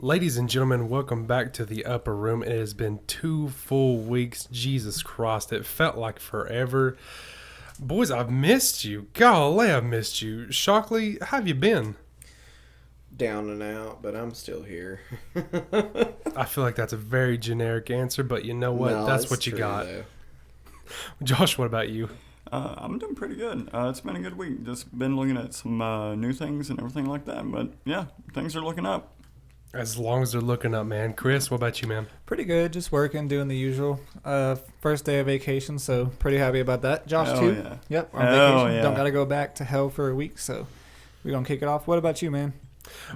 Ladies and gentlemen, welcome back to the Upper Room. It has been 2 full weeks. Jesus Christ, it felt like forever. Boys, I've missed you. Golly, I've missed you. Shockley, how have you been? Down and out, but I'm still here. I feel like that's a very generic answer, but you know what? No, that's it's what you true, got. though. Josh, what about you? I'm doing pretty good. It's been a good week. Just been looking at some new things and everything like that. But yeah, things are looking up. As long as they're looking up, man. Chris, what about you, man? Pretty good. Just working, doing the usual. First day of vacation, so pretty happy about that. Josh, Hell too. yeah. Yep, on Hell vacation. yeah. Don't got to go back to hell for a week, so we're going to kick it off. What about you, man?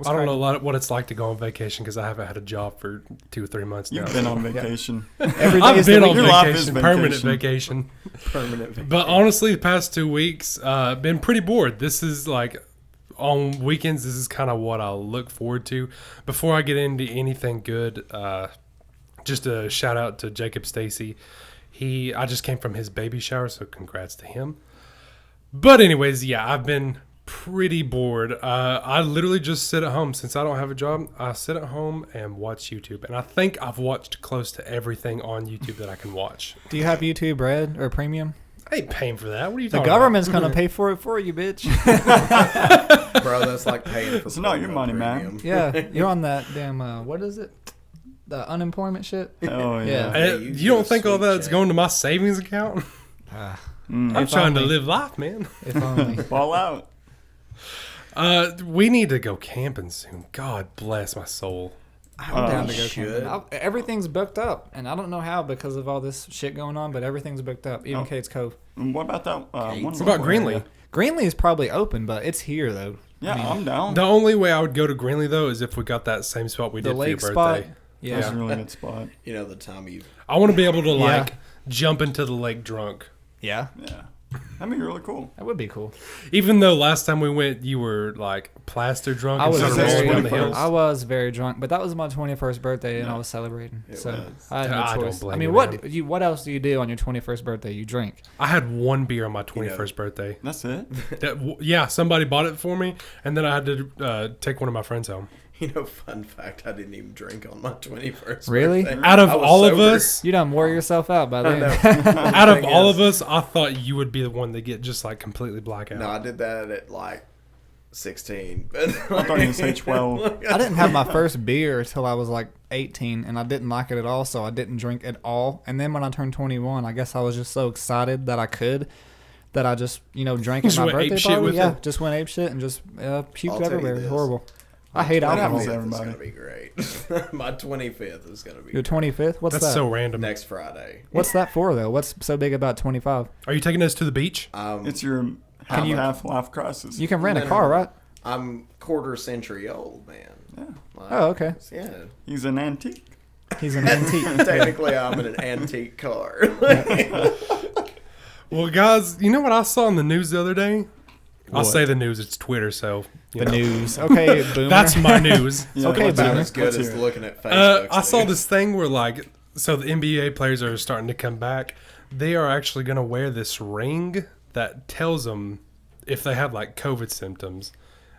I don't know a lot of what it's like to go on vacation because I haven't had a job for 2 or 3 months now. You've been on vacation. Every day I've is been the on Your life is vacation, permanent vacation. Permanent vacation. But honestly, the past 2 weeks, been pretty bored. This is like, on weekends, this is kind of what I look forward to. Before I get into anything good, just a shout out to Jacob Stacy. I just came from his baby shower, so congrats to him. But anyways, yeah, I've been pretty bored. I literally just sit at home. Since I don't have a job, I sit at home and watch YouTube. And I think I've watched close to everything on YouTube that I can watch. Do you have YouTube Red or Premium? I ain't paying for that. What are you The talking government's going to pay for it for you, bitch. Bro, that's like paying for It's not your money, man. Yeah, you're on that damn, what is it? The unemployment shit? Oh yeah. Yeah. about? you You don't get a think all sweet that's check. going to my savings account? I'm If trying to only. live life, man. If only. Fall out. We need to go camping soon. God bless my soul. I'm down to go should. camping. Everything's booked up, and I don't know how because of all this shit going on, but everything's booked up, even Oh. Kate's Cove. And what about that one? What about Greenlee? Greenlee is probably open, but it's here, though. Yeah, I mean, I'm down. The only way I would go to Greenlee, though, is if we got that same spot we the did for your lake birthday. spot. That's Yeah. a really good spot. You know the time you... I want to be able to, Yeah. like, jump into the lake drunk. Yeah. Yeah. That'd be really cool. That would be cool. Even though last time we went, you were, like, plaster drunk I and was started very rolling down the drunk. hills. I was very drunk, but that was my 21st birthday, and Yeah. I was celebrating. It So was. I had I no don't choice. blame I mean, you, what man. what else do you do on your 21st birthday? You drink. I had one beer on my 21st birthday. That's it. Yeah, somebody bought it for me, and then I had to take one of my friends home. You know, fun fact, I didn't even drink on my 21st Really? birthday. Out of I was all of sober. us, You done wore yourself out by then. out of thing all is- of us, I thought you would be the one that get just like completely blackout. No, I did that at like 16. But I thought you were gonna say 12. I didn't have my first beer until I was like 18, and I didn't like it at all, so I didn't drink at all. And then when I turned 21, I guess I was just so excited that I could, that I just, drank at Just my went birthday apeshit party. with Yeah, it? just went ape shit and just I'll puked tell you everywhere. It was this. horrible. I hate What alcohol. happens It's everybody? going to be great. My 25th is going to be Your 25th? What's That's that? so random. next Friday. What's that for, though? What's so big about 25? Are you taking us to the beach? It's your half-life crisis. You can rent a No, car, no. right? I'm quarter century old, man. Yeah. Like, Oh, okay. Yeah. He's an antique. He's an antique. Technically, I'm in an antique car. Well, guys, you know what I saw in the news the other day? I'll What? say the news. It's Twitter, so you The know. news. Okay, boomer. That's my news. Yeah, Okay, let's boomer. hear it. As good Let's as hear it. looking at Facebook. I saw this thing where, like, so the NBA players are starting to come back. They are actually going to wear this ring that tells them if they have, like, COVID symptoms.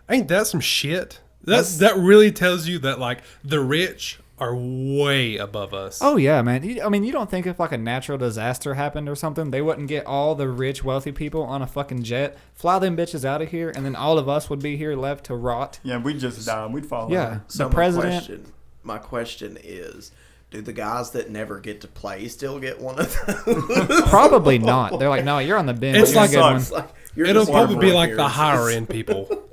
Ain't that some shit? That really tells you that, like, the rich are way above us. Oh yeah, man. I mean, you don't think if like a natural disaster happened or something, they wouldn't get all the rich, wealthy people on a fucking jet, fly them bitches out of here, and then all of us would be here left to rot? Yeah, we'd just die. We'd fall Yeah, over. So the president. My question is, do the guys that never get to play still get one of those? Probably not. They're like, no, you're on the bench. It's You're like- a good one. It's like, you're It'll just one probably of be our like the appearances. higher end people.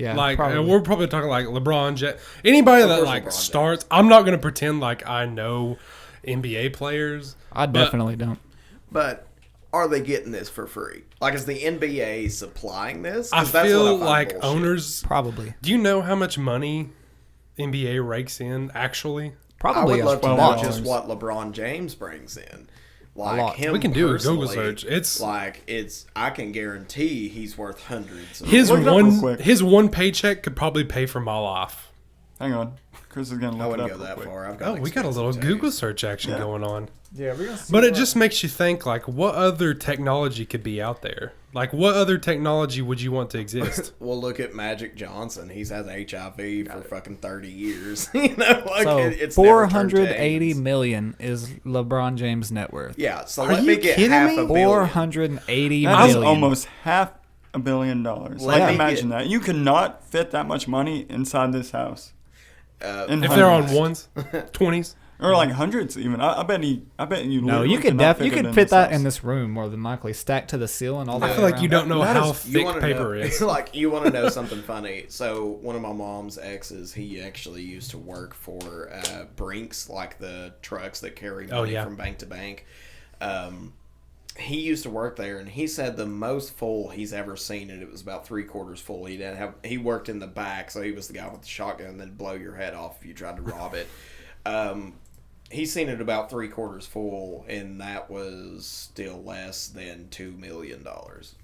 Yeah, Like, probably. we're probably talking like anybody that course like LeBron starts. I'm not going to pretend like I know NBA players. I definitely don't. But are they getting this for free? Like, is the NBA supplying this? I 'Cause that's what feel find like bullshit. owners. Probably. Do you know how much money NBA rakes in actually? I Probably would love to know $12. just what LeBron James brings in. Like lot. him We can do a Google personally, search. It's- I can guarantee he's worth hundreds. Of His Look it up real one quick. his one paycheck could probably pay for my life. Hang on. Chris is going to I look it wouldn't up go real that quick. far. I've got Oh, we got a little expensive Google taste. search action Yeah. going on. Yeah, we're gonna see. But it just makes you think, like, what other technology could be out there? Like, what other technology would you want to exist? Well, look at Magic Johnson. He's had HIV for fucking 30 years. You know, like so it's never turned to 480 AIDS. million is LeBron James' net worth. Yeah, so Are let you me get kidding half me? a billion. 480 That is million. almost $500 million. Let Like, me imagine get- that. You cannot fit that much money inside this house. In If they're on hundreds. ones, 20s. Or like hundreds even. I bet you No, literally you could cannot you it could in fit this that house. in this room more than likely, stacked to the ceiling. All the I way feel like you around. don't know That how is- You thick wanna paper know, is. Like, you want to know something funny? So, one of my mom's exes, he actually used to work for Brinks, like the trucks that carry money yeah. from bank to bank. He used to work there, and he said the most full he's ever seen it. It was about 3/4 full. He worked in the back, so he was the guy with the shotgun that'd blow your head off if you tried to rob it. He's seen it about 3/4 full, and that was still less than $2 million.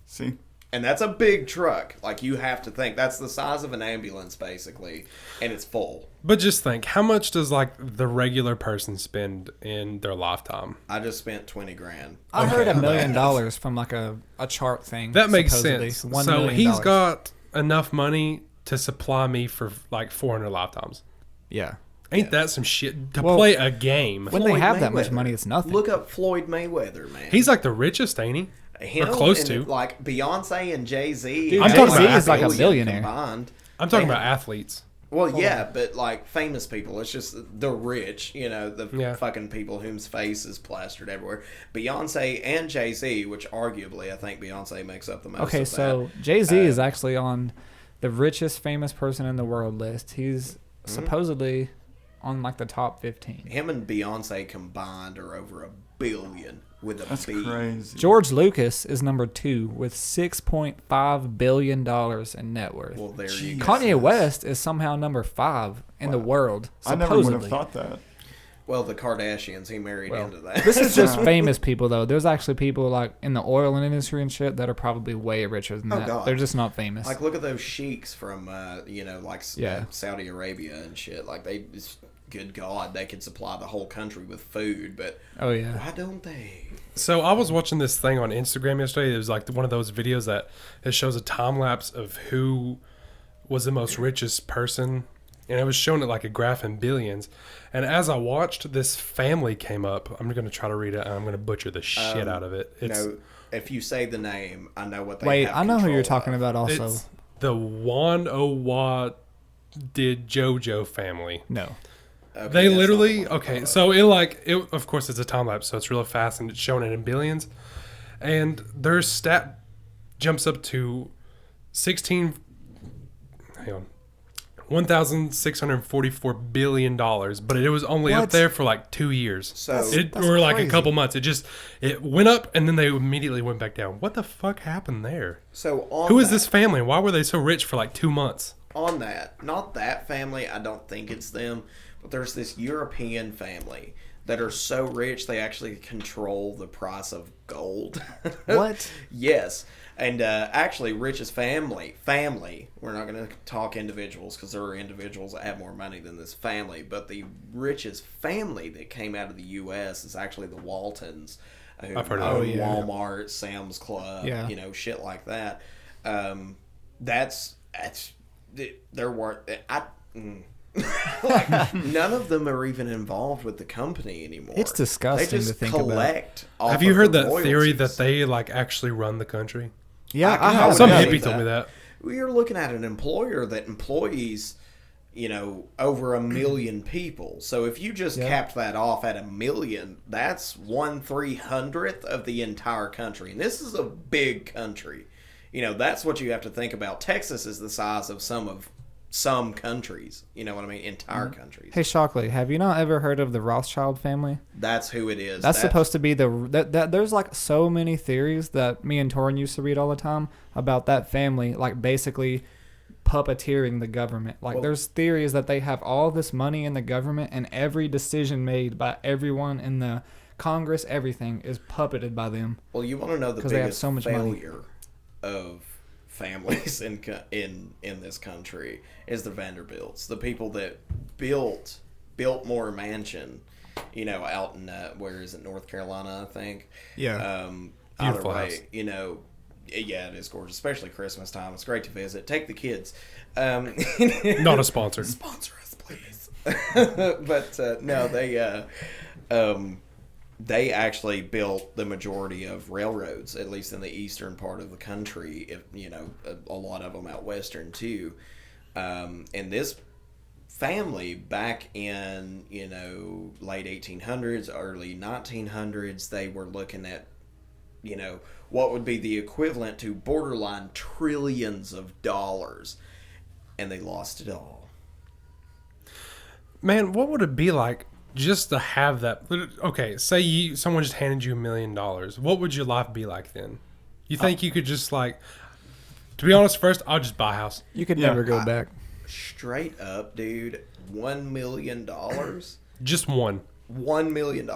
See? And that's a big truck. Like, you have to think that's the size of an ambulance, basically, and it's full. But just think, how much does, like, the regular person spend in their lifetime? I just spent 20 grand. I heard $1 million from like a chart thing. That makes supposedly. sense. $1 So million. he's got enough money to supply me for, like, 400 lifetimes. Yeah. Ain't that some shit? To Well, play a game. When they Floyd have that much Mayweather. money, it's nothing. Look up Floyd Mayweather, man. He's, like, the richest, ain't he? Him close and, to. like, Beyonce and Jay-Z. Dude, I'm talking about is like a billion billionaire. combined. I'm talking They about have- athletes. Well, yeah, but like famous people, it's just the rich, you know, the Yeah. fucking people whose face is plastered everywhere. Beyonce and Jay-Z, which arguably I think Beyonce makes up the most. Okay, of so that. Jay-Z is actually on the richest famous person in the world list. He's Mm-hmm. supposedly on like the top 15. Him and Beyonce combined are over $1 billion with a That's B. crazy. George Lucas is number 2 with $6.5 billion in net worth. Well, there you go. Kanye West is somehow number 5 in the world, I never would supposedly. have thought that. Well, the Kardashians, he married Well, into that. This is just famous people, though. There's actually people like in the oil industry and shit that are probably way richer than Oh, that. God. They're just not famous. Like, look at those sheiks from, you know, like Yeah. Saudi Arabia and shit. Like, good God, they could supply the whole country with food, but Oh yeah. why don't they? So I was watching this thing on Instagram yesterday. It was like one of those videos that it shows a time lapse of who was the most richest person, and it was showing it like a graph in billions. And as I watched, this family came up. I'm going to try to read it, and I'm going to butcher the shit out of it. It's, No, if you say the name, I know what they Wait, have I know who you're control talking of. about also. it's the Wan Owa did JoJo family. No. Okay, They that's literally not the one I'm okay. talking So it of course it's a time lapse, so it's really fast and it's showing it in billions. And their stat jumps up to 1,644 billion dollars, but it was only What? up there for like 2 years. So Or like a crazy. couple months. It went up and then they immediately went back down. What the fuck happened there? so on Who is that- this family? Why were they so rich for like 2 months? On that, not that family. I don't think it's them, but there's this European family that are so rich they actually control the price of gold. What? Yes. And actually, richest family. We're not going to talk individuals because there are individuals that have more money than this family. But the richest family that came out of the U.S. is actually the Waltons. Who I've heard of own them. Walmart, Sam's Club, Yeah. you know, shit like that. That's they're worth. Like, none of them are even involved with the company anymore. It's disgusting They just to think about. collect. Off Have you of heard the that theory royalties. that they like actually run the country? Yeah, I I can- have. Some yeah. hippie told me that. You're looking at an employer that employs, you know, over 1 million people. So if you just Yeah. capped that off at 1 million, that's 1/300th of the entire country. And this is a big country. You know, that's what you have to think about. Texas is the size of some countries. You know what I mean? Entire countries. Hey Shockley, have you not ever heard of the Rothschild family? That's who it is. That's supposed to be that there's like so many theories that me and Torin used to read all the time about that family, like basically puppeteering the government. Like Well- there's theories that they have all this money in the government and every decision made by everyone in the Congress, everything is puppeted by them. Well, you want to know the 'Cause they have biggest so much money. failure of families in this country is the Vanderbilts, the people that built Biltmore Mansion, out in where is it, North Carolina, I think. Yeah. Beautiful either way, house. Yeah, it is gorgeous, especially Christmas time. It's great to visit. Take the kids. Not a sponsor. Sponsor us, please. But no, they actually built the majority of railroads, at least in the eastern part of the country. If a lot of them out western too. And this family back in late 1800s, early 1900s, they were looking at what would be the equivalent to borderline trillions of dollars, and they lost it all. Man, what would it be like just to have that? Okay, say someone just handed you $1 million. What would your life be like then? You think you could just to be honest, first I'll just buy a house. You could never go back. Straight up, dude, $1 million. Just one. $1 million.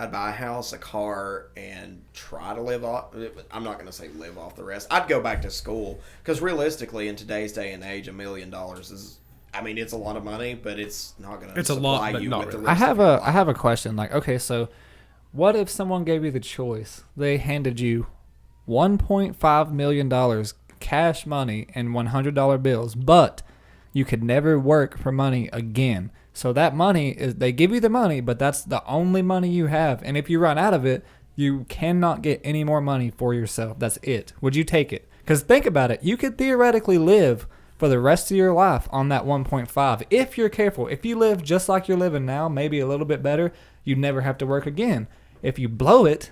I'd buy a house, a car, and try to live off. I'm not going to say live off the rest. I'd go back to school because realistically, in today's day and age, $1 million is. I mean, it's a lot of money, but it's not going to supply you with the rest I have of your life. I have a question. Okay, so what if someone gave you the choice? They handed you $1.5 million cash money and $100 bills, but you could never work for money again. So that money they give you the money, but that's the only money you have. And if you run out of it, you cannot get any more money for yourself. That's it. Would you take it? Because think about it. You could theoretically live for the rest of your life on that 1.5 if you're careful. If you live just like you're living now, maybe a little bit better, you never have to work again. If you blow it,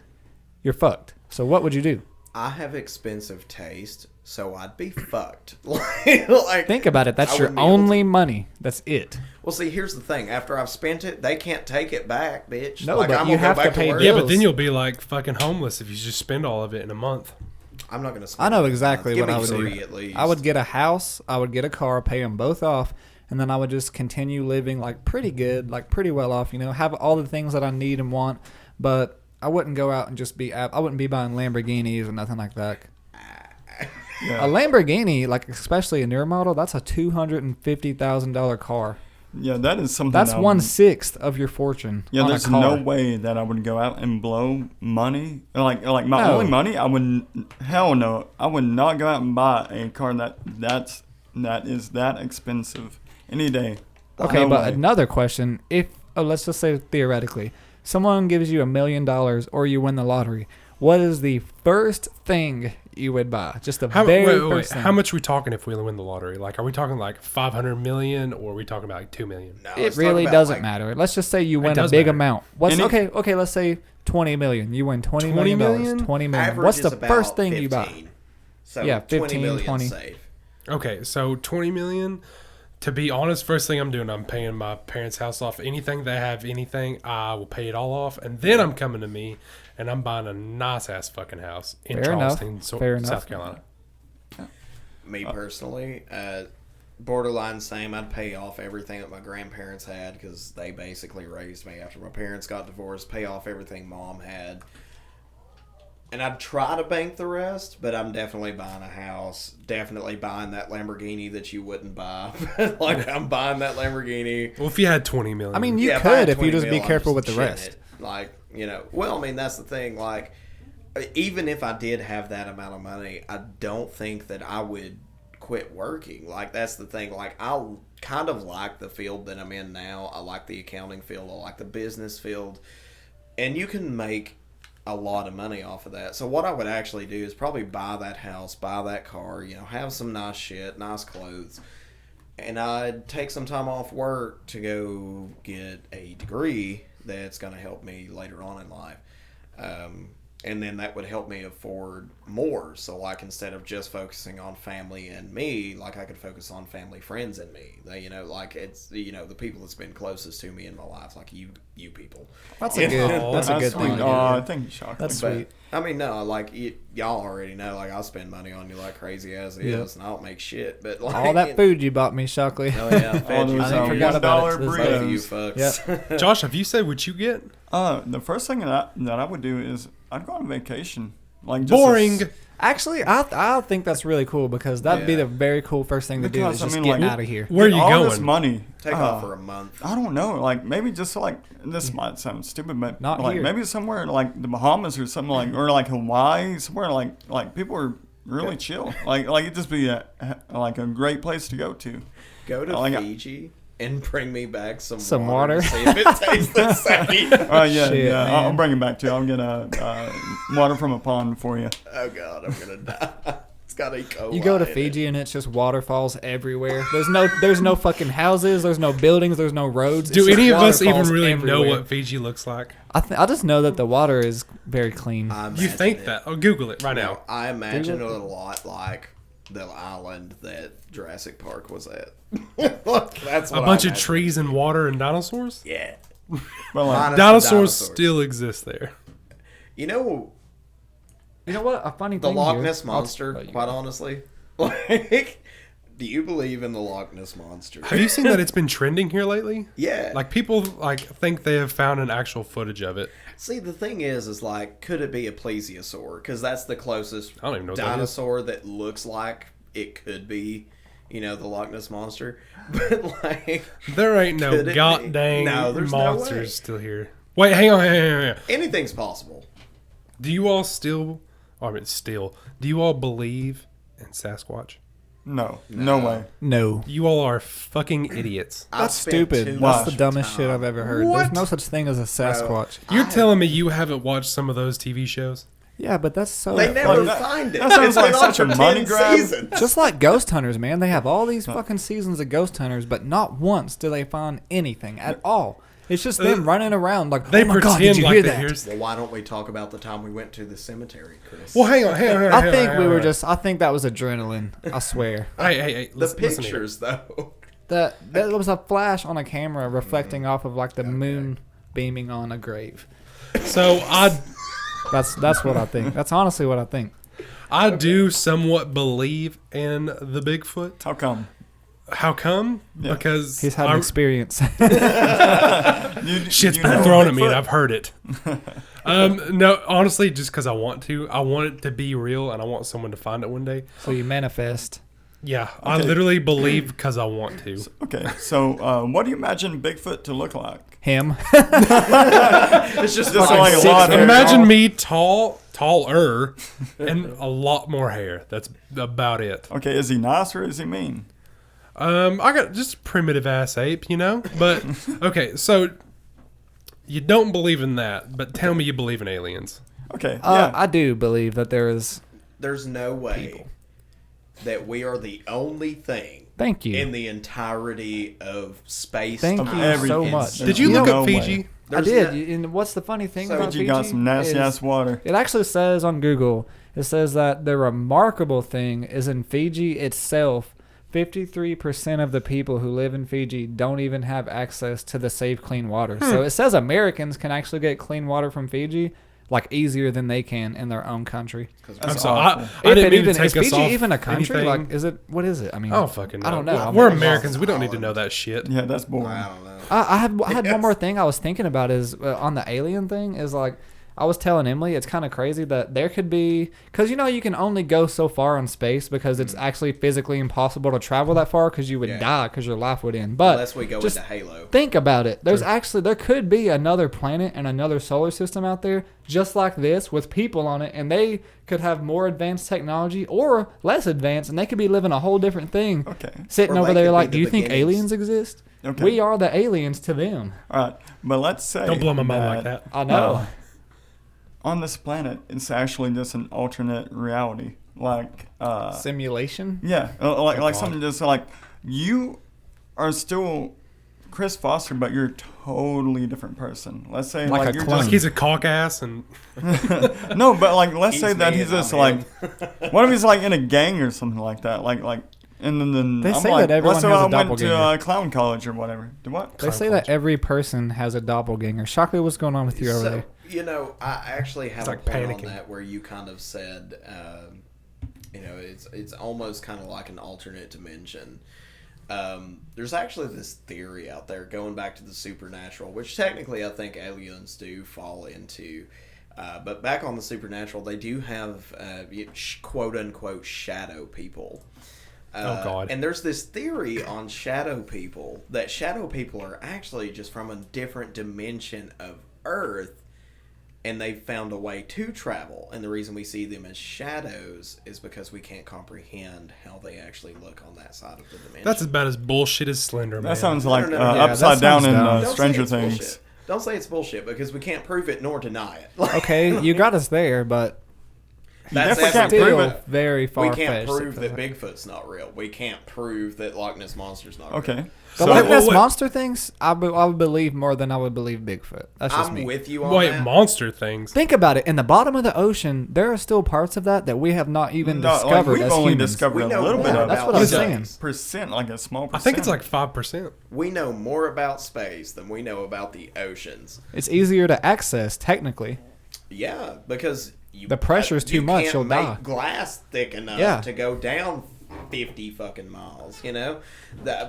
you're fucked. So what would you do? I have expensive taste, so I'd be fucked. Think about it. That's your only money. That's it. Well, see, here's the thing. After I've spent it, they can't take it back, bitch. No, but I'm you gonna have go to back pay work. Yeah, but bills. then you'll be like fucking homeless if you just spend all of it in a month. I'm not going to spend I know it. exactly Give what me I would three do. at least. I would get a house. I would get a car, pay them both off, and then I would just continue living pretty good, pretty well off. Have all the things that I need and want, but I wouldn't go out and just I wouldn't be buying Lamborghinis or nothing like that. Yeah. A Lamborghini, especially a newer model, that's a $250,000 car. Yeah, that is something. That's 1/6 of your fortune. Yeah, on there's a car. no way that I would go out and blow money. Like my only money, I wouldn't. Hell no, I would not go out and buy a car that is that expensive any day. Okay, No but way. another question: let's just say theoretically, someone gives you $1 million or you win the lottery, what is the first thing you would buy? Just the very first thing. How much are we talking if we win the lottery? Are we talking 500 million or are we talking about 2 million? No, It let's talk really about, doesn't matter. Let's just say you win a does big matter. amount. What's Any- okay? Let's say 20 million. You win 20 20 million million? dollars. 20 million. Average What's is the about first thing you buy? 15. So Yeah, 20 15, million 20. safe. Okay, so 20 million. To be honest, first thing I'm doing, I'm paying my parents' house off. Anything they have, I will pay it all off, and then I'm coming to me, and I'm buying a nice ass fucking house in Fair enough. Charleston, Fair enough. South Carolina. Me personally, borderline same. I'd pay off everything that my grandparents had because they basically raised me after my parents got divorced. Pay off everything mom had. And I'd try to bank the rest, but I'm definitely buying a house. Definitely buying that Lamborghini that you wouldn't buy. I'm buying that Lamborghini. Well, if you had 20 million, I mean, you if I had could if you 20 just be mil, I'm careful with just the chin rest. it. That's the thing. Even if I did have that amount of money, I don't think that I would quit working. That's the thing. I kind of like the field that I'm in now. I like the accounting field. I like the business field. And you can make a lot of money off of that. So what I would actually do is probably buy that house, buy that car, have some nice shit, nice clothes. And I'd take some time off work to go get a degree that's going to help me later on in life. And then that would help me afford more. So instead of just focusing on family and me, I could focus on family, friends, and me. It's the people that's been closest to me in my life, you people. That's a good. That's a good sweet. thing. Oh, thank you, Shockley. That's But, sweet. I mean, no, y'all already know, I'll spend money on you like crazy as it Yeah. is, and I don't make shit. But All that food you bought me, Shockley. Oh yeah, All fed you. those I forgot about it. $1 This Both of you burritos. fucks. Josh, have you said what you get? The first thing that I would do is I'd go on vacation. Like just Boring. Actually, I think that's really cool because that'd be Yeah. the very cool first thing to do Because, is I just mean, get like, out of here. Where are get you all going? this money. Take off for a month. I don't know. Like maybe just like this might sound stupid, but Not like here. maybe somewhere like the Bahamas or something like, or like Hawaii, somewhere like people are really chill. Like it'd just be a great place to go to. Go to Like, Fiji and bring me back some water. to see if it tastes the same. Oh yeah, Shit, yeah. I'll man. bring it back to you. I'll get water from a pond for you. Oh God, I'm gonna die. It's got E. coli. You go to in it. Fiji and it's just waterfalls everywhere. There's no fucking houses. There's no buildings. There's no roads. Do It's just any of us even waterfalls really know everywhere. what Fiji looks like? I just know that the water is very clean. I You imagine think it. that? Oh, Google it right No, now. I imagine it Google. a lot like the island that Jurassic Park was at. That's A what bunch I of imagine. trees and water and dinosaurs? Yeah. But like, Minus the Dinosaurs still exist there. You know, You know what? A funny the thing Loch here- Ness I'll- monster. oh, you Quite go. honestly, like, do you believe in the Loch Ness monster? Have you seen that it's been trending here lately? Yeah. Like people think they have found an actual footage of it. See, the thing is like, could it be a plesiosaur? Because that's the closest I don't even know what that is. dinosaur that looks like it could be, the Loch Ness monster. But like, There ain't no Could it be? god dang No, there's no way. monsters still here. Wait, hang on. anything's possible. Do you all still, do you all believe in Sasquatch? no way. No. You all are fucking idiots. I've That's spent stupid. too That's the much dumbest shit time- I've ever heard. What? There's no such thing as a Sasquatch. You're I- telling me you haven't watched some of those TV shows? Yeah, but that's so. They never that- find it. that sounds It's like been on such a for money 10 grab. seasons. Just like Ghost Hunters, man. They have all these fucking seasons of Ghost Hunters, but not once do they find anything at all. It's just them running around like, They oh my God, pretend did you like hear they that? hear. Well, why don't we talk about the time we went to the cemetery, Chris? Well, hang on. I think we were just. I think that was adrenaline. I swear. Hey, the listen here. pictures, though. That was a flash on a camera reflecting off of like the moon beaming on a grave. So That's what I think. That's honestly what I think. I do somewhat believe in the Bigfoot. How come? How come? Yeah. Because He's had an experience. shit's been thrown at me and I've heard it. No, honestly, just because I want to. I want it to be real and I want someone to find it one day. So you manifest. Yeah, I Okay. literally believe because I want to. Okay, so what do you imagine Bigfoot to look like? Him. It's just Just fucking like a six lot of hair. Imagine me taller, and a lot more hair. That's about it. Okay, is he nice or is he mean? I got just primitive ass ape, But okay, so you don't believe in that, but tell me you believe in aliens. Okay, yeah. I do believe that there is. There's no way that we are the only thing Thank you. in the entirety of space. Thank time, you every- so and much. Did you No look up way. Fiji? I There's did. no- And what's the funny thing So about Fiji Fiji? got some nasty is ass water. It actually says on Google, it says that the remarkable thing is in Fiji itself, 53% of the people who live in Fiji don't even have access to the safe, clean water. So it says Americans can actually get clean water from Fiji like easier than they can in their own country. I'm That's sorry. awful. I didn't mean to Is take us Fiji off even a country? anything. Like, is it? What is it? I mean, Oh, fucking I don't know. I'm- We're I'm Americans. We don't need to know that shit. Yeah, that's boring. I don't know. I had one Yes. more thing I was thinking about is on the alien thing is like I was telling Emily it's kind of crazy that there could be because you can only go so far in space because it's actually physically impossible to travel that far because you would Yeah. die because your life would end. But Unless we go just into Halo. think about it. There could be another planet and another solar system out there just like this with people on it, and they could have more advanced technology or less advanced, and they could be living a whole different thing. Okay. Sitting Or over they there could like, be do the you think beginnings. aliens exist? Okay. We are the aliens to them. All right, but let's say Don't blow my mind like that. I know. On this planet, it's actually just an alternate reality. Like, Simulation? yeah, like God. something just like you are still Chris Foster, but you're a totally different person. Let's say Like like, a you're clone. Like he's a cock ass and no, but like let's He's say that me he's and just I'm like, him. what if he's like in a gang or something like that? Like, and then They I'm say like, that everyone let's say has a I went doppelganger. to clown college or whatever. Do what? They say that every person has a doppelganger. Shockley, what's going on with you over So, there? I actually have It's a like point panicking. on that where you kind of said, it's almost kind of like an alternate dimension. There's actually this theory out there going back to the supernatural, which technically I think aliens do fall into. But back on the supernatural, they do have quote unquote shadow people. Oh God! And there's this theory on shadow people that shadow people are actually just from a different dimension of Earth, and they've found a way to travel. And the reason we see them as shadows is because we can't comprehend how they actually look on that side of the dimension. That's about as bullshit as Slender Man. That sounds like no. Yeah, Upside that Down sounds in dumb. Don't say Stranger it's Things. bullshit. Don't say it's bullshit because we can't prove it nor deny it. Okay, you got us there, but That's definitely can't absolutely- prove still it. very far We fetched. can't prove that Bigfoot's not real. We can't prove that Loch Ness Monster's not real. Okay. The So, Loch Ness wait. monster things, I would believe more than I would believe Bigfoot. That's just I'm me. with you on Wait, that. monster things. Think about it. In the bottom of the ocean, there are still parts of that we have not even no, like, discovered we've as only humans. discovered We a know little bit more of That's about what I'm space. saying. percent, like a small I percent. think it's like 5%. We know more about space than we know about the oceans. It's easier to access, technically. Yeah, because The pressure's too you much, can't you'll make die. glass thick enough Yeah. to go down 50 fucking miles. You know,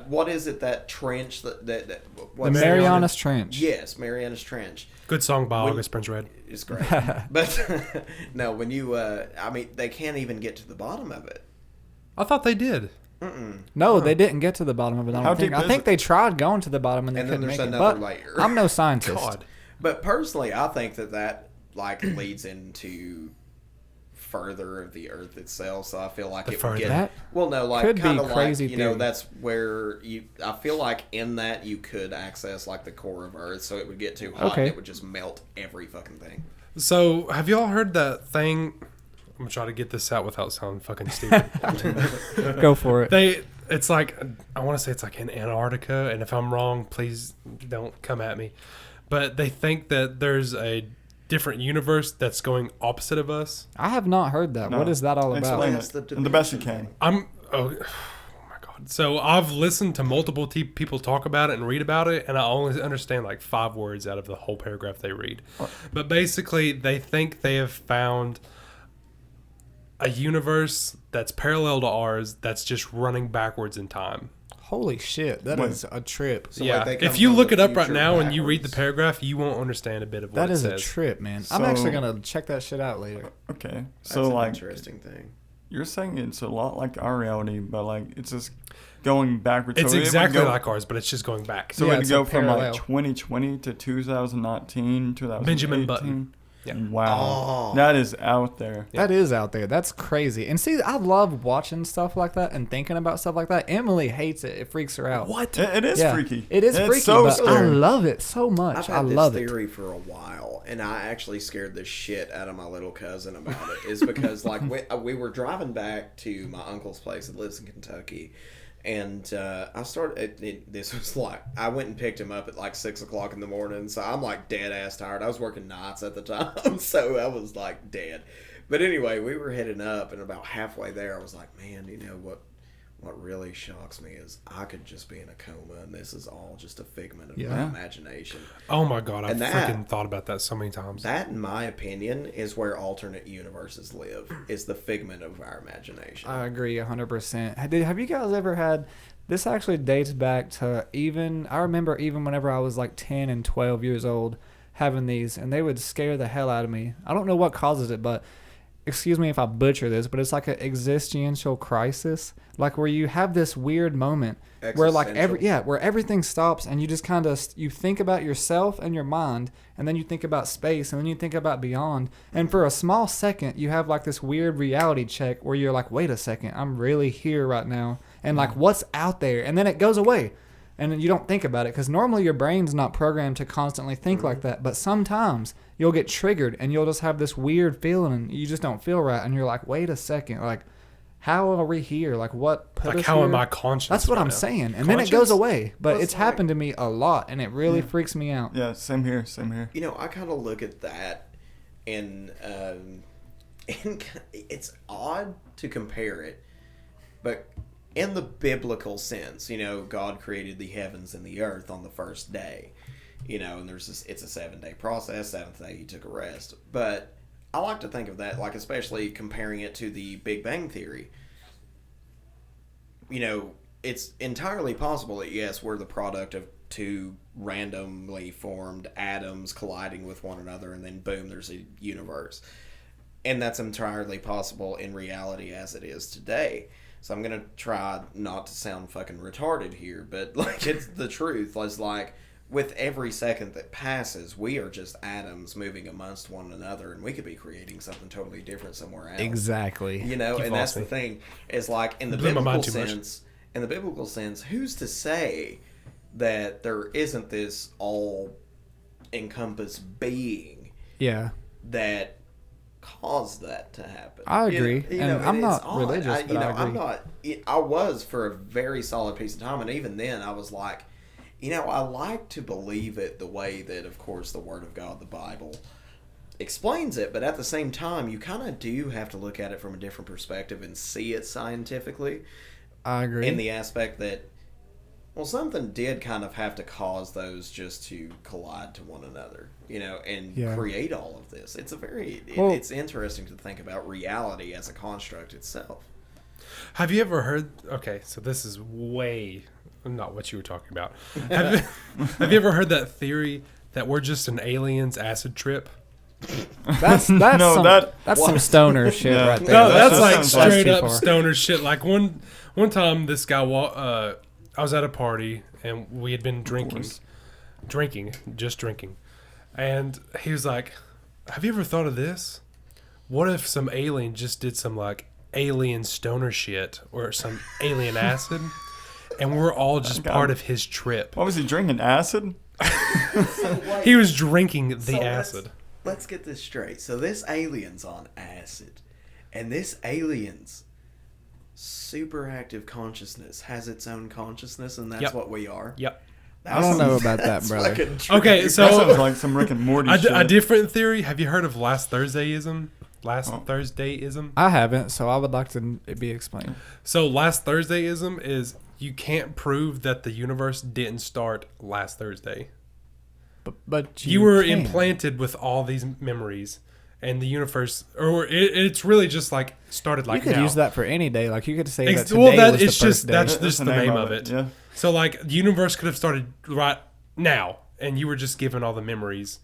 what is it? That trench that The what's Marianas Trench. Yes, Marianas Trench. Good song by When- August Prince Red. It's great, but no, when you, I mean, they can't even get to the bottom of it. I thought they did. No, they didn't get to the bottom of it. I How don't think. deep I is think it? they tried going to the bottom and they And then couldn't make there's it. another But layer. I'm no scientist. God. But personally, I think that like leads into further of the Earth itself. So I feel like The it would further? get That well, no, like could be kind of crazy like you know theory. that's where you. I feel like in that you could access like the core of Earth, so it would get too hot Okay. and it would just melt every fucking thing. So, have y'all heard that thing? I'm gonna try to get this out without sounding fucking stupid. Go for it. It's like, I want to say it's like in Antarctica, and if I'm wrong, please don't come at me. But they think that there's a different universe that's going opposite of us. I have not heard that. No. What is that all about? Explain That's it. the And the best you dimension can. Oh my God. So I've listened to multiple people talk about it and read about it, and I only understand like 5 words out of the whole paragraph they read. But basically, they think they have found a universe that's parallel to ours that's just running backwards in time. Holy shit, that Wait. is a trip. So, yeah, like, they come if you from look the it up right future now and you read the backwards. paragraph, you won't understand a bit of what That it is says. a trip, man. I'm So- actually gonna check that shit out later. Okay. That's So an like interesting thing. you're saying it's a lot like our reality, but like it's just going backwards. It's So it would exactly go- like ours, but it's just going back. So Yeah, it'd it's go a from parallel. like 2020 to 2019, 2018. Benjamin Button. Yeah. Wow. Oh. That is out there. That is out there. That's crazy. And see, I love watching stuff like that and thinking about stuff like that. Emily hates it. It freaks her out. What? It is Yeah. freaky. It is It's freaky, so but I scary. love it so I've much. had I this love it. theory for a while, and I actually scared the shit out of my little cousin about it. Is because like we were driving back to my uncle's place that lives in Kentucky, and I started. This was like I went and picked him up at like 6 o'clock in the morning, so I'm like dead ass tired. I was working nights at the time, so I was like dead. But anyway, we were heading up, and about halfway there, I was like, man, you know what? What really shocks me is I could just be in a coma, and this is all just a figment of my Yeah. imagination. Oh my God, I've And that- freaking thought about that so many times. That, in my opinion, is where alternate universes live. Is the figment of our imagination. I agree 100%. Have you guys ever had, this actually dates back to I remember even whenever I was like 10 and 12 years old having these, and they would scare the hell out of me. I don't know what causes it, but excuse me if I butcher this, but it's like an existential crisis, like where you have this weird moment where like Existential? where everything stops and you just kind of you think about yourself and your mind, and then you think about space, and then you think about beyond, and for a small second you have like this weird reality check where you're like, wait a second, I'm really here right now, and like what's out there, and then it goes away. And then you don't think about it because normally your brain's not programmed to constantly think like that. But sometimes you'll get triggered and you'll just have this weird feeling and you just don't feel right. And you're like, wait a second, like, how are we here? Like, what put Like, us how here? am I conscious? That's what right I'm now? saying. And then it goes Conscious? away. But Well, it's it's like- happened to me a lot and it really freaks me out. Yeah, same here. Same here. You know, I kind of look at that, and it's odd to compare it, but in the biblical sense, you know, God created the heavens and the earth on the first day, you know, and it's a 7-day process. 7th day he took a rest. But I like to think of that, like, especially comparing it to the Big Bang Theory. You know, it's entirely possible that, yes, we're the product of two randomly formed atoms colliding with one another, and then boom, there's a universe. And that's entirely possible in reality as it is today. So I'm going to try not to sound fucking retarded here, but like it's the truth. It's like with every second that passes, we are just atoms moving amongst one another, and we could be creating something totally different somewhere else. Exactly. You know, and that's the thing. Is like in the biblical sense, who's to say that there isn't this all-encompassed being that caused that to happen? I agree. I'm not religious, but I agree. I'm not. I was for a very solid piece of time, and even then, I was like, I like to believe it the way that, of course, the Word of God, the Bible, explains it. But at the same time, you kind of do have to look at it from a different perspective and see it scientifically. I agree. In the aspect that, well, something did kind of have to cause those just to collide to one another, and create all of this. It's it's interesting to think about reality as a construct itself. Have you ever heard? Okay, so this is way not what you were talking about. Have you ever heard that theory that we're just an alien's acid trip? That's some stoner shit right there. No, that's like straight up stoner shit. Like one time, this guy I was at a party and we had been drinking, and he was like, "Have you ever thought of this? What if some alien just did some like alien stoner shit or some alien acid, and we're all just part of his trip?" What was he drinking? Acid? He was drinking the acid. Let's get this straight. So this alien's on acid, and this alien's super active consciousness has its own consciousness, and that's what we are. Yep. I don't know about that, brother. Okay, so that sounds like some Rick and Morty shit. A different theory. Have you heard of last Thursdayism? Thursdayism? I haven't, so I would like to be explained. So last Thursdayism is you can't prove that the universe didn't start last Thursday. But you were implanted with all these memories, and the universe, it's really just like started like now. You could use that for any day. Like you could say that today was the first day. That's just the name of it. Yeah. So like the universe could have started right now, and you were just given all the memories.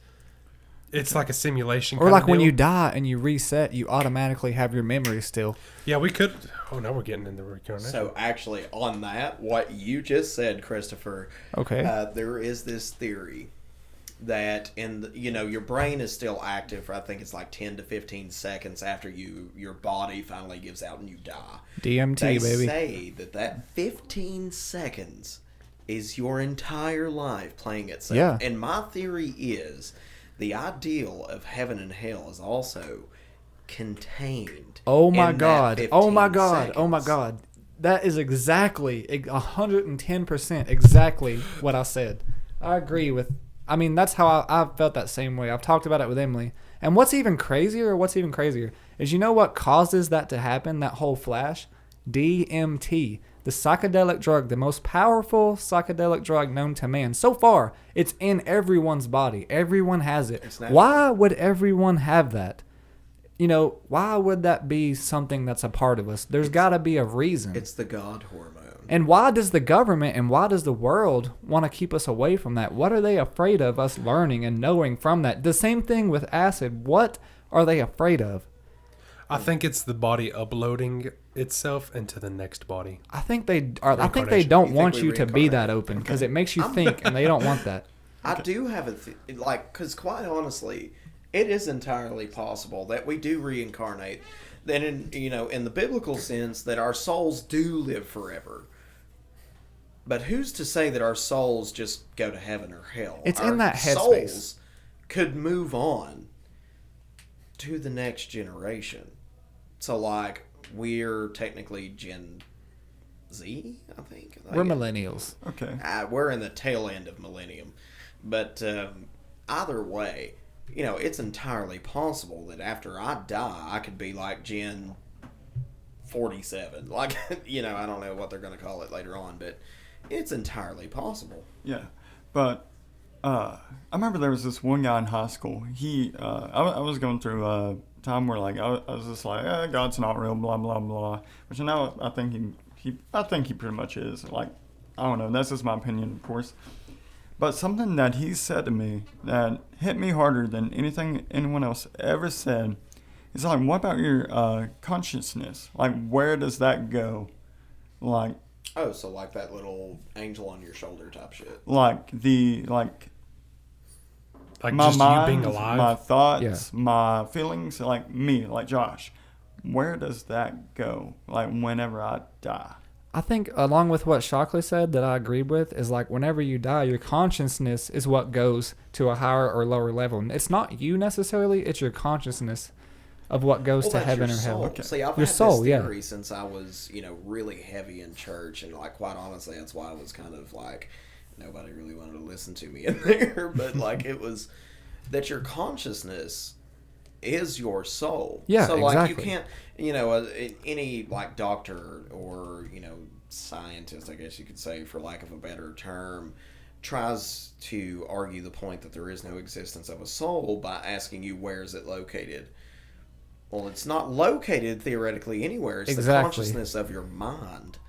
It's like a simulation. Or like when you die and you reset, you automatically have your memories still. Yeah, we could. Oh, now we're getting into reincarnation. So actually, on that, what you just said, Christopher. Okay. There is this theory that your brain is still active for, I think it's like 10 to 15 seconds after your body finally gives out and you die. DMT, baby. They say that 15 seconds is your entire life playing itself. Yeah. And my theory is the ideal of heaven and hell is also contained. Oh my God. Oh my God. Seconds. Oh my God. That is exactly 110% exactly what I said. I agree with. I mean, that's how I felt that same way. I've talked about it with Emily. And what's even crazier is what causes that to happen, that whole flash? DMT, the psychedelic drug, the most powerful psychedelic drug known to man. So far, it's in everyone's body. Everyone has it. Why would everyone have that? Why would that be something that's a part of us? There's got to be a reason. It's the God hormone. And why does the government and why does the world want to keep us away from that? What are they afraid of us learning and knowing from that? The same thing with acid. What are they afraid of? I think it's the body uploading itself into the next body. I think they are. I think they don't want you to be that open because it makes you think, and they don't want that. I do have because quite honestly, it is entirely possible that we do reincarnate. Then in the biblical sense, that our souls do live forever. But who's to say that our souls just go to heaven or hell? It's in that headspace. Souls could move on to the next generation. So, like, we're technically Gen Z, I think. We're millennials. Okay. We're in the tail end of millennium. But either way, it's entirely possible that after I die, I could be like Gen 47. Like, I don't know what they're going to call it later on, but it's entirely possible. Yeah, but I remember there was this one guy in high school. I was going through a time where like I was just like, God's not real, blah blah blah. Which now I think he pretty much is. Like, I don't know. That's just my opinion, of course. But something that he said to me that hit me harder than anything anyone else ever said is like, what about your consciousness? Like, where does that go? Like, Oh, so like that little angel on your shoulder type shit. like Like my just mind, you being alive. my thoughts, Yeah. my feelings, like me, like Josh. Where does that go? Like whenever I die. I think along with what Shockley said that I agree with is like whenever you die, your consciousness is what goes to a higher or lower level. It's not you necessarily; it's your consciousness of what goes to that's heaven or your hell. soul. Okay. See, I've Your had soul, this yeah. theory since I was, really heavy in church, and like quite honestly, that's why I was kind of like nobody really wanted to listen to me in there. But like it was that your consciousness is your soul. Yeah, so like you exactly. can't, any like doctor or scientist, I guess you could say, for lack of a better term, tries to argue the point that there is no existence of a soul by asking you where is it located. Well, it's not located theoretically anywhere. It's the Exactly. consciousness of your mind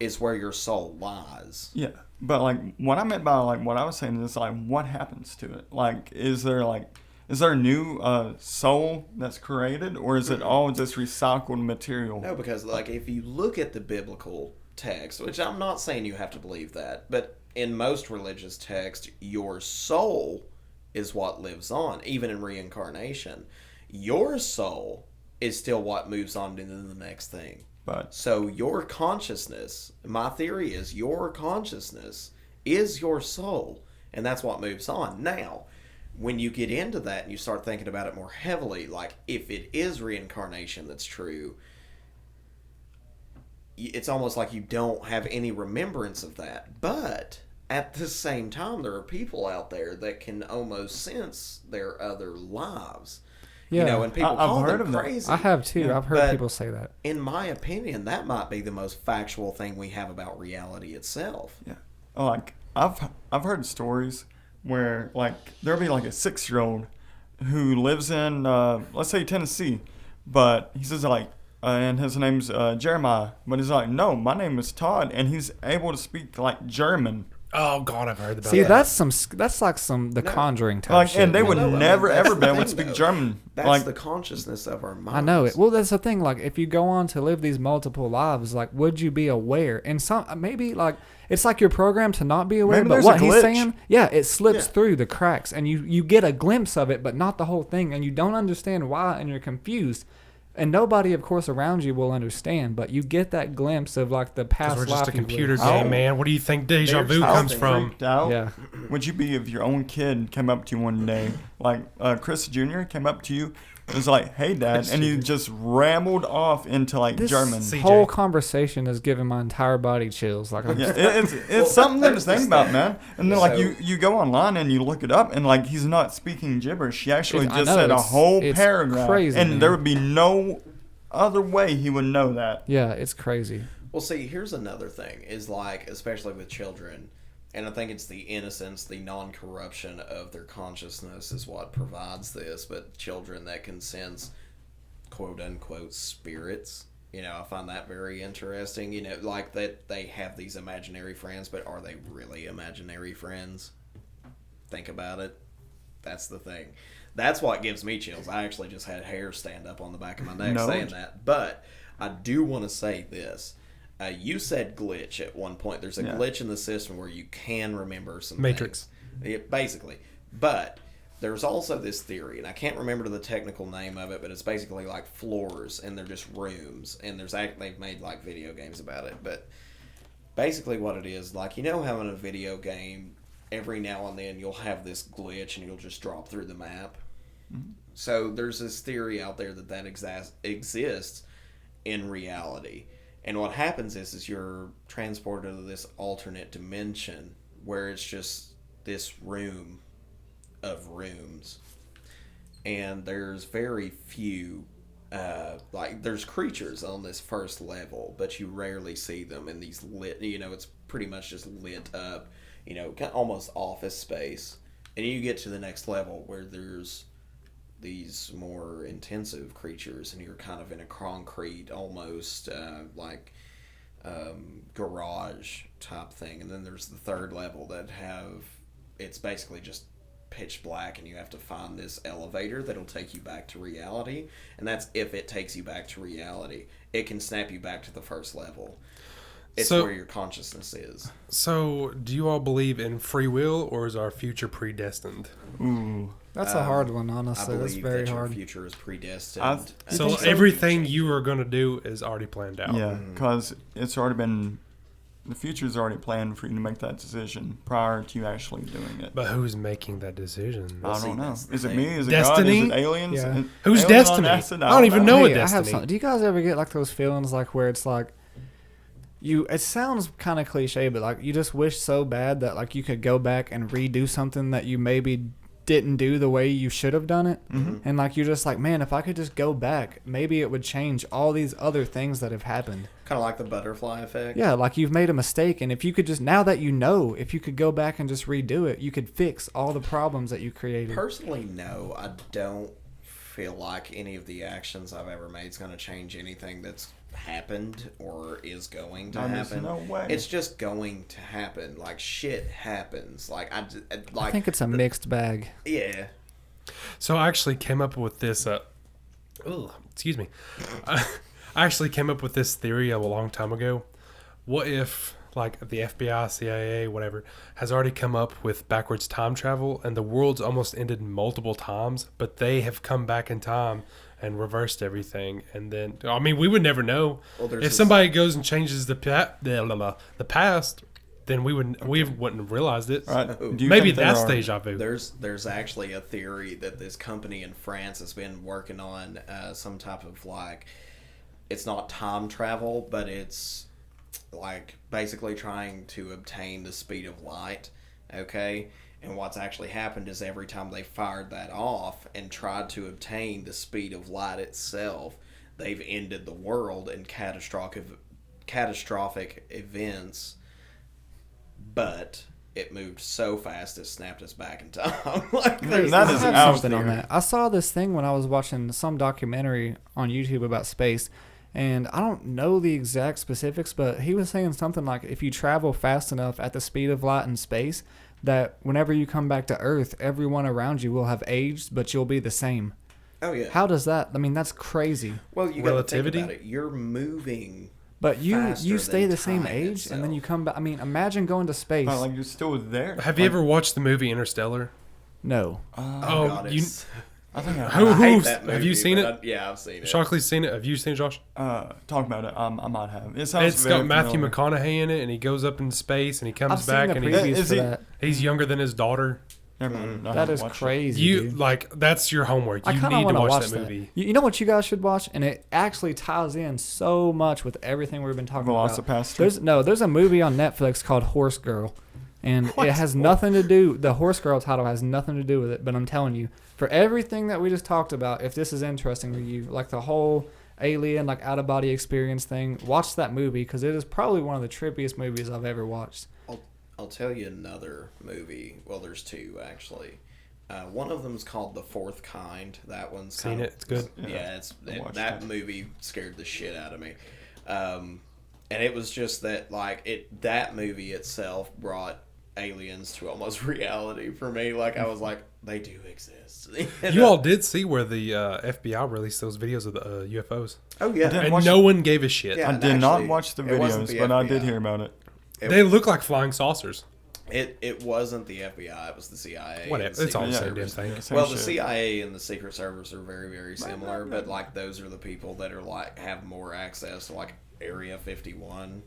is where your soul lies. Yeah, but like what I meant by like what I was saying is like what happens to it? Like, is there a new soul that's created, or is it all just recycled material? No, because like if you look at the biblical text, which I'm not saying you have to believe that, but in most religious texts, your soul is what lives on, even in reincarnation. Your soul is still what moves on into the next thing. But So your consciousness, my theory is your consciousness is your soul, and that's what moves on. Now, when you get into that and you start thinking about it more heavily, like if it is reincarnation that's true, it's almost like you don't have any remembrance of that. But at the same time, there are people out there that can almost sense their other lives. Yeah. And people I've call heard them of that. crazy. I have too. Yeah, I've heard but- people say that. In my opinion, that might be the most factual thing we have about reality itself. yeah, like I've heard stories where like there'll be like a 6-year-old who lives in let's say Tennessee, but he says like and his name's Jeremiah, but he's like, no, my name is Todd, and he's able to speak like German. Oh God, I've heard about See, that. that's like some The No. Conjuring type Like, shit. and they man. would No, I mean, never that's ever the be able to thing, speak though. German. That's like the consciousness of our minds. I know it. Well, that's the thing. Like, if you go on to live these multiple lives, like, would you be aware? And some maybe like it's like you're programmed to not be aware. Maybe But there's what a he's glitch. saying, yeah, it slips Yeah. through the cracks, and you get a glimpse of it, but not the whole thing, and you don't understand why, and you're confused. And nobody, of course, around you will understand, but you get that glimpse of like the past Because we're life. just a you've computer lived. game, Oh. man. What do you think deja There's vu how comes they from? freaked out. Yeah. Would you be if your own kid came up to you one day, like Chris Jr. came up to you, and was like, "Hey, Dad," Chris and he Jr. just rambled off into like This German. CJ. whole conversation has given my entire body chills. Like, I'm Yeah, it's something to there's this think about, thing. man. And then like So- you go online and you look it up, and like he's not speaking gibberish. He actually I just know, said a it's- whole it's paragraph, crazy, and man. there would be no other way he would know that. yeah, it's crazy. Well, see, here's another thing is like, especially with children, and I think it's the innocence, the non-corruption of their consciousness is what provides this. But children that can sense, quote unquote, spirits, I find that very interesting. Like that they have these imaginary friends, but are they really imaginary friends? Think about it. That's the thing. That's what gives me chills. I actually just had hair stand up on the back of my neck No. saying that. But I do want to say this. You said glitch at one point. There's a Yeah. glitch in the system where you can remember some Matrix. things. Basically. But there's also this theory, and I can't remember the technical name of it, but it's basically like floors, and they're just rooms. And they've made like video games about it. But basically what it is, like, how in a video game, every now and then you'll have this glitch and you'll just drop through the map. Mm-hmm. So there's this theory out there that exists in reality. And what happens is you're transported to this alternate dimension where it's just this room of rooms. And there's very few, there's creatures on this first level, but you rarely see them in these lit, it's pretty much just lit up, almost office space. And you get to the next level where there's these more intensive creatures, and you're kind of in a concrete, almost garage type thing. And then there's the third level that have it's basically just pitch black, and you have to find this elevator that'll take you back to reality, and that's if it takes you back to reality. It can snap you back to the first level. It's where your consciousness is. So, do you all believe in free will, or is our future predestined? Ooh. That's a hard one, honestly. I That's believe very that hard. your future is predestined. So everything you are going to do is already planned out. Yeah, because it's already been, the future's already planned for you to make that decision prior to you actually doing it. But who's making that decision? I don't know. Is it thing. me? Is it Destiny? God? Is it aliens? Yeah. Who's Alien on Destiny? acid? I don't even know what Hey, I have Destiny. something. Do you guys ever get like those feelings like where it's like it sounds kind of cliche, but like you just wish so bad that like you could go back and redo something that you maybe didn't do the way you should have done it. And like you're just like, man, if I could just go back, maybe it would change all these other things that have happened. Kind of like the butterfly effect. Yeah, like you've made a mistake, and if you could just, now that you know, if you could go back and just redo it, you could fix all the problems that you created. Personally, no, I don't feel like any of the actions I've ever made is going to change anything that's happened or is going to happen. No way. It's just going to happen. Like, shit happens. Like, I think it's a mixed bag. Yeah. So I actually came up with this. Excuse me. I actually came up with this theory a long time ago. What if, like, the FBI, CIA, whatever, has already come up with backwards time travel, and the world's almost ended multiple times, but they have come back in time and reversed everything, and then I mean we would never know. Well, If somebody goes and changes the past, then we wouldn't have realized it. Right. Do you Maybe think there that's are- deja vu. There's actually a theory that this company in France has been working on some type of, like, it's not time travel, but it's like basically trying to obtain the speed of light. Okay. And what's actually happened is every time they fired that off and tried to obtain the speed of light itself, they've ended the world in catastrophic events. But it moved so fast it snapped us back in time. Like, That I is have out something on there. that. I saw this thing when I was watching some documentary on YouTube about space, and I don't know the exact specifics, but he was saying something like if you travel fast enough at the speed of light in space, that whenever you come back to Earth, everyone around you will have aged, but you'll be the same. oh yeah. How does that? I mean, that's crazy. Well, you got to think Relativity? about it. You're moving. But you Faster stay than the same time age, and then itself. you come back. I mean, imagine going to space. Like you're still there. Have you ever watched the movie Interstellar? No. Oh, God, you- it's, I think Who- I hate who's- that movie, have you seen but it? yeah, I've seen it. Shockley's seen it. Have you seen it, Josh? talk about it. I might have. It sounds It's very got Matthew familiar. McConaughey in it, and he goes up in space, and he comes I've seen back, the and previews Is for he- that. he's younger than his daughter. Never mind. I That haven't is watched it. crazy. You dude. like that's your homework. I You kind of need want to to watch watch that that. movie. You know what you guys should watch, and it actually ties in so much with everything we've been talking about. Velocipaster. There's a movie on Netflix called Horse Girl, and it has nothing to do. The Horse Girl title has nothing to do with it. But I'm telling you, for everything that we just talked about, if this is interesting to you, like the whole alien, like out of body experience thing, watch that movie because it is probably one of the trippiest movies I've ever watched. I'll tell you another movie. Well, there's two actually. One of them is called The Fourth Kind. That one's Seen kind it? It's good. Yeah, I watched that it. movie scared the shit out of me. And it was just that, like, that movie itself brought aliens to almost reality for me. Like, I was like, they do exist. You all did see where the FBI released those videos of the UFOs, Oh yeah. didn't and watch no one gave a shit. Yeah. I and did not actually, watch the it wasn't videos, the but I did FBI. hear about it. They look like flying saucers. It wasn't the FBI. It was the CIA. and Whatever. the It's all the Secret same damn Service. thing. Same Well, the shit. CIA and the Secret Service are very, very similar, but like those are the people that are like have more access to like Area 51.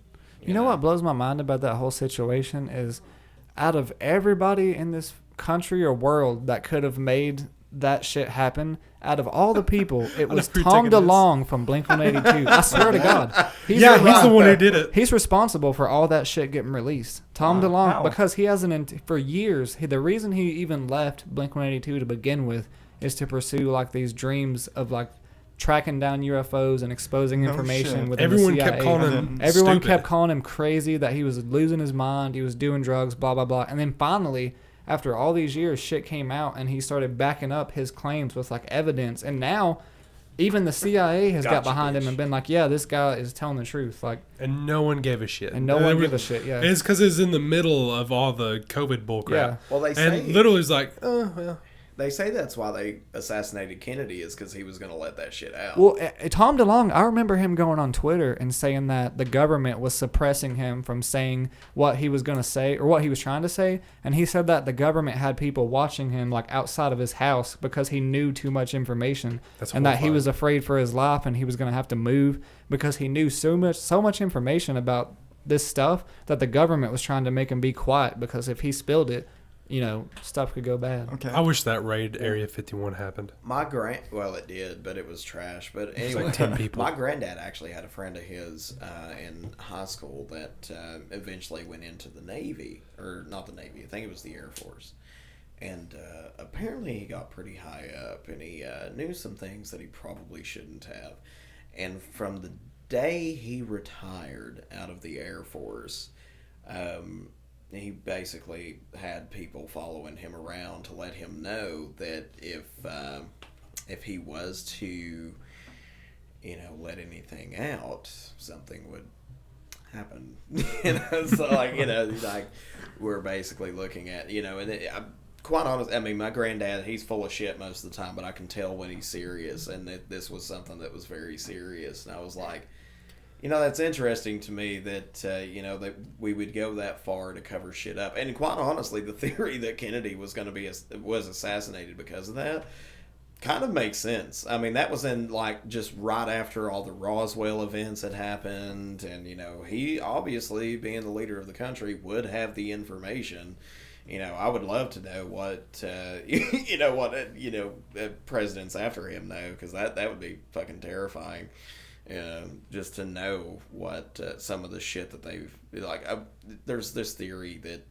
You know what blows my mind about that whole situation is out of everybody in this country or world that could have made that shit happen, out of all the people, it was you're Tom taking this. DeLonge from Blink-182. I swear to God. He's He's the one who did it. He's responsible for all that shit getting released. Tom DeLonge, How? because he hasn't, for years, the reason he even left Blink-182 to begin with is to pursue like these dreams of like tracking down UFOs and exposing No information shit. within Everyone the CIA. kept calling him. Everyone stupid. kept calling him crazy, that he was losing his mind, he was doing drugs, blah, blah, blah. And then finally, after all these years, shit came out and he started backing up his claims with like evidence. And now even the CIA has got Gotcha, behind him bitch. and been like, yeah, this guy is telling the truth. Like, And no one gave a shit. and no one gives a shit. Yeah. It's because it's in the middle of all the COVID bullcrap. Yeah. Well, they say And literally it's like, oh, well. they say that's why they assassinated Kennedy is because he was going to let that shit out. Well, Tom DeLonge, I remember him going on Twitter and saying that the government was suppressing him from saying what he was going to say or what he was trying to say. And he said that the government had people watching him like outside of his house because he knew too much information. That's and that he horrifying. was afraid for his life and he was going to have to move because he knew so much information about this stuff that the government was trying to make him be quiet because if he spilled it, you know, stuff could go bad. Okay. I wish that raid Area 51 happened. Well, it did, but it was trash. But anyway, like 10 people. My granddad actually had a friend of his in high school that eventually went into the Navy, or not the Navy, I think it was the Air Force. And apparently he got pretty high up, and he knew some things that he probably shouldn't have. And from the day he retired out of the Air Force, he basically had people following him around to let him know that if he was to, let anything out, something would happen. So like we're basically looking at, I'm quite honest. I mean, my granddad, he's full of shit most of the time, but I can tell when he's serious, and this was something that was very serious, and I was like, that's interesting to me that, that we would go that far to cover shit up. And quite honestly, the theory that Kennedy was assassinated because of that kind of makes sense. I mean, that was in, just right after all the Roswell events had happened. And, he obviously, being the leader of the country, would have the information. I would love to know what, presidents after him know, because that would be fucking terrifying. Just to know what some of the shit that they've there's this theory that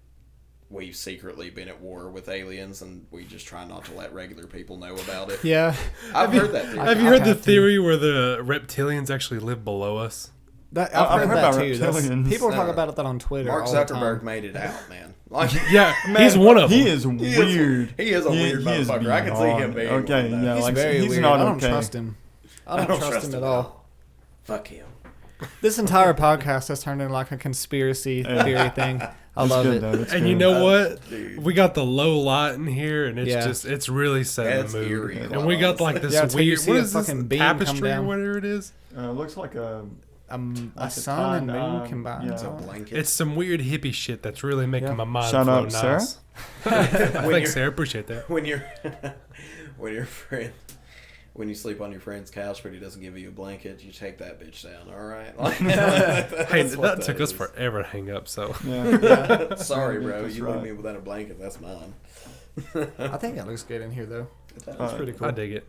we've secretly been at war with aliens and we just try not to let regular people know about it. Yeah. I've heard that theory. Have you heard the theory where the reptilians actually live below us? I've I've heard heard that about too. reptilians. People talk about that on Twitter. Mark all the time. Zuckerberg made it out, man. Yeah, Man, he's one of them. He is weird. He is a weird he is motherfucker. I can see him beyond. being Okay, one of yeah, those. He's very he's weird. not I don't okay. trust him. I don't trust him at all. Fuck him. This entire podcast has turned into like a conspiracy theory thing. I love good, it. though. That's And good. you know what? Dude. We got the low light in here, and it's Yeah. it's really setting That's the mood. eerie, And we got like this Yeah, until you weird, see what a is this, fucking beam come tapestry or down. whatever it is? Looks like a A Like a sun and tie-dye, moon combined. yeah. It's a blanket. It's some weird hippie shit that's really making Yeah. my mind Shout flow out, Sarah. nice. Thanks, you're- Sarah. Appreciate that. when you're when your friend when you sleep on your friend's couch but he doesn't give you a blanket, you take that bitch down, all right? Hey, That's what that took us is. forever to hang up, so. yeah. Sorry, bro. That's You right. leave me without a blanket. That's mine. I think it looks good in here though. It's pretty cool. I dig it.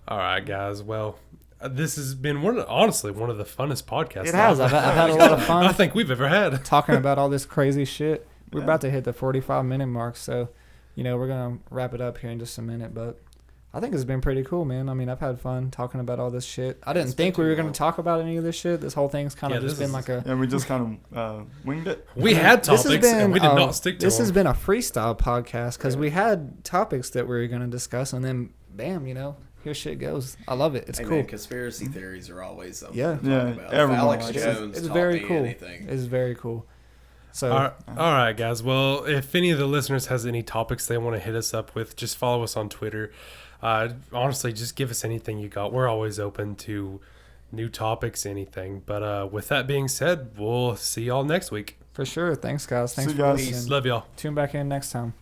All right, guys. Well, this has been honestly one of the funnest podcasts. It has. I've had a lot of I fun think we've ever had. talking about all this crazy shit. We're Yeah. about to hit the 45-minute mark, so we're gonna wrap it up here in just a minute. But I think it's been pretty cool, man. I mean, I've had fun talking about all this shit. I didn't It's think been we were too gonna long. talk about any of this shit. This whole thing's kind of Yeah, just this been is- like a. Yeah, we just kind of winged it. We had This has topics, and we did been, not stick to This them. has been a freestyle podcast because we had topics that we were gonna discuss, and then bam, here shit goes. I love it. It's Hey, cool. man, conspiracy theories are always something Yeah. to talk Yeah, about. If everyone Alex likes it. Jones It's taught very me cool. anything. It's very cool. So All right, guys. Well, if any of the listeners has any topics they want to hit us up with, just follow us on Twitter. Honestly, just give us anything you got. We're always open to new topics, anything. But with that being said, we'll see y'all next week. for sure. Thanks, guys. Thanks See for you guys. listening. Love y'all. Tune back in next time.